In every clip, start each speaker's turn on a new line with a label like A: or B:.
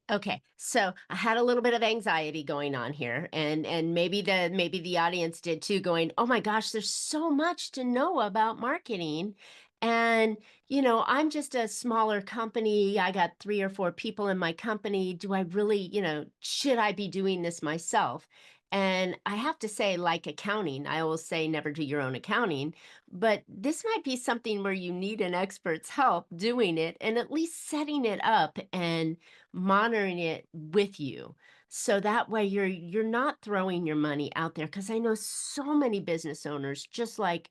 A: Okay, so I had a little bit of anxiety going on here, and maybe the audience did too, going, "Oh my gosh, there's so much to know about marketing." And, I'm just a smaller company. I got 3 or 4 people in my company. Do I really, should I be doing this myself? And I have to say, like accounting, I always say never do your own accounting, but this might be something where you need an expert's help doing it and at least setting it up and monitoring it with you. So that way you're not throwing your money out there, because I know so many business owners just like,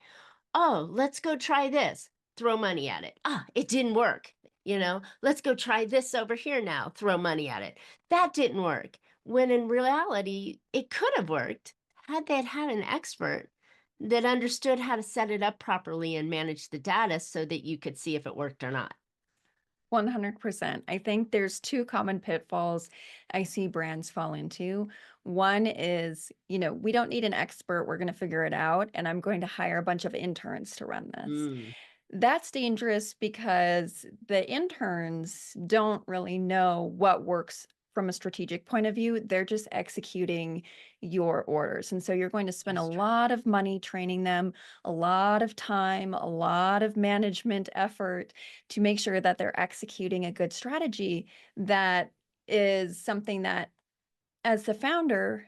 A: "Oh, let's go try this." Throw money at it. "Ah, it didn't work." "Let's go try this over here now." Throw money at it. That didn't work. When in reality, it could have worked had they had an expert that understood how to set it up properly and manage the data so that you could see if it worked or not.
B: 100%. I think there's two common pitfalls I see brands fall into. One is, we don't need an expert. We're going to figure it out. And I'm going to hire a bunch of interns to run this.
A: Mm,
B: That's dangerous because the interns don't really know what works from a strategic point of view. They're just executing your orders. And so you're going to spend a
A: that's true.
B: lot of money training them, a lot of time, a lot of management effort to make sure that they're executing a good strategy that is something that, as the founder,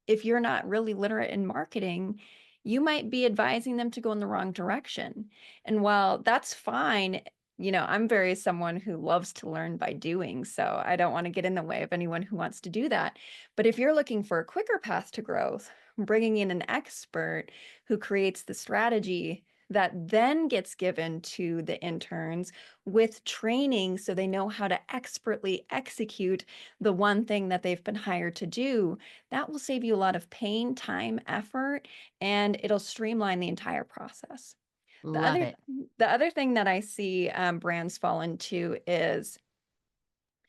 B: if you're not really literate in marketing, you might be advising them to go in the wrong direction. And while that's fine, I'm very someone who loves to learn by doing. So I don't want to get in the way of anyone who wants to do that. But if you're looking for a quicker path to growth, bringing in an expert who creates the strategy that then gets given to the interns with training so they know how to expertly execute the one thing that they've been hired to do, that will save you a lot of pain, time, effort, and it'll streamline the entire process. The
A: Love
B: other
A: it.
B: the other thing that I see brands fall into is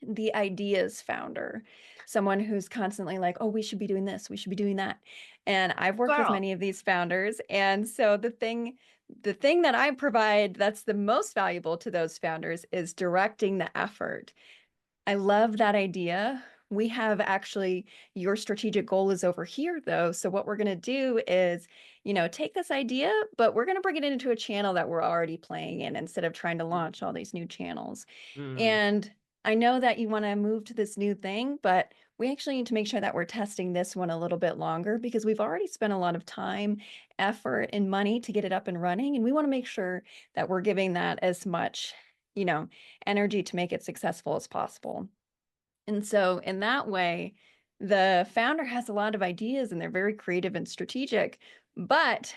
B: the ideas founder, someone who's constantly like, oh, we should be doing this, we should be doing that. And I've worked with
A: Girl.
B: many of these founders. And so the thing that I provide that's the most valuable to those founders is directing the effort. I love that idea. We have actually, your strategic goal is over here, though. So, what we're going to do is, take this idea, but we're going to bring it into a channel that we're already playing in instead of trying to launch all these new channels.
A: Mm.
B: And I know that you want to move to this new thing, but we actually need to make sure that we're testing this one a little bit longer because we've already spent a lot of time, effort, and money to get it up and running. And we want to make sure that we're giving that as much, you know, energy to make it successful as possible. And so, in that way, the founder has a lot of ideas and they're very creative and strategic, but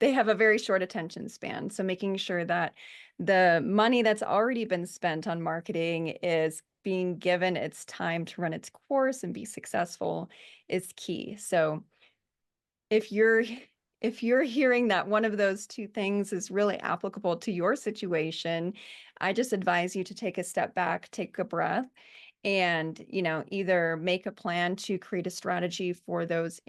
B: they have a very short attention span. So, making sure that the money that's already been spent on marketing is being given its time to run its course and be successful is key. So, if you're if you're hearing that one of those two things is really applicable to your situation, I just advise you to take a step back, take a breath, and either make a plan to create a strategy for those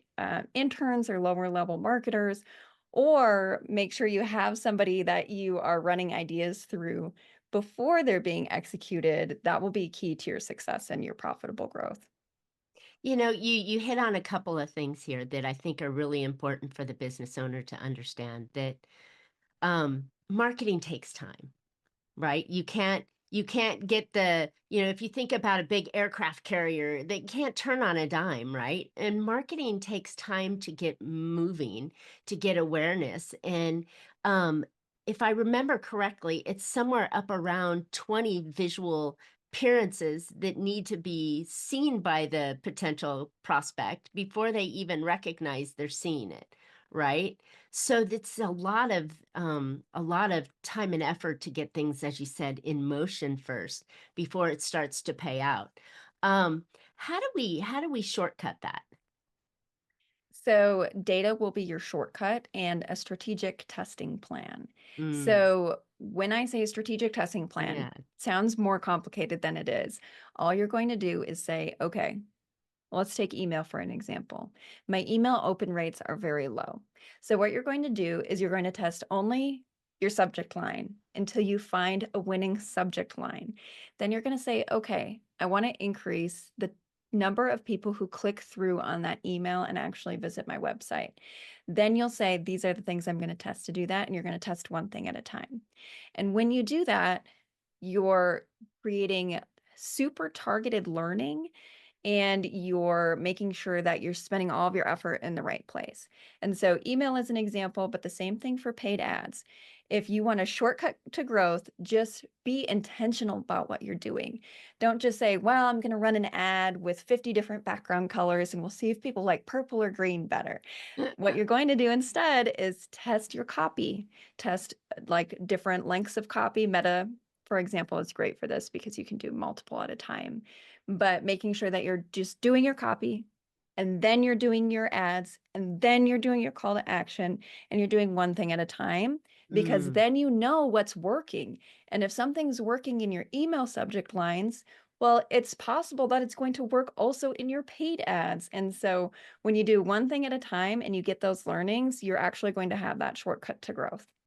B: interns or lower level marketers, or make sure you have somebody that you are running ideas through before they're being executed. That will be key to your success and your profitable growth.
A: You hit on a couple of things here that I think are really important for the business owner to understand, that marketing takes time, right? You can't get if you think about a big aircraft carrier, they can't turn on a dime, right? And marketing takes time to get moving, to get awareness. And um, if I remember correctly, it's somewhere up around 20 visual appearances that need to be seen by the potential prospect before they even recognize they're seeing it, right? So that's a lot of time and effort to get things, as you said, in motion first before it starts to pay out. How do we shortcut that?
B: So, data will be your shortcut and a strategic testing plan.
A: Mm,
B: So, when I say strategic testing plan,
A: yeah.
B: sounds more complicated than it is. All you're going to do is say, okay, let's take email for an example. My email open rates are very low. So, what you're going to do is you're going to test only your subject line until you find a winning subject line. Then you're going to say, okay, I want to increase the number of people who click through on that email and actually visit my website. Then you'll say, these are the things I'm going to test to do that. And you're going to test one thing at a time. And when you do that, you're creating super targeted learning and you're making sure that you're spending all of your effort in the right place. And so email is an example, but the same thing for paid ads. If you want a shortcut to growth, just be intentional about what you're doing. Don't just say, well, I'm going to run an ad with 50 different background colors and we'll see if people like purple or green better. What you're going to do instead is test your copy, test like different lengths of copy. Meta, for example, is great for this because you can do multiple at a time. But making sure that you're just doing your copy and then you're doing your ads and then you're doing your call to action and you're doing one thing at a time because
A: Mm.
B: then you know what's working. And if something's working in your email subject lines, well, it's possible that it's going to work also in your paid ads. And so when you do one thing at a time and you get those learnings, you're actually going to have that shortcut to growth.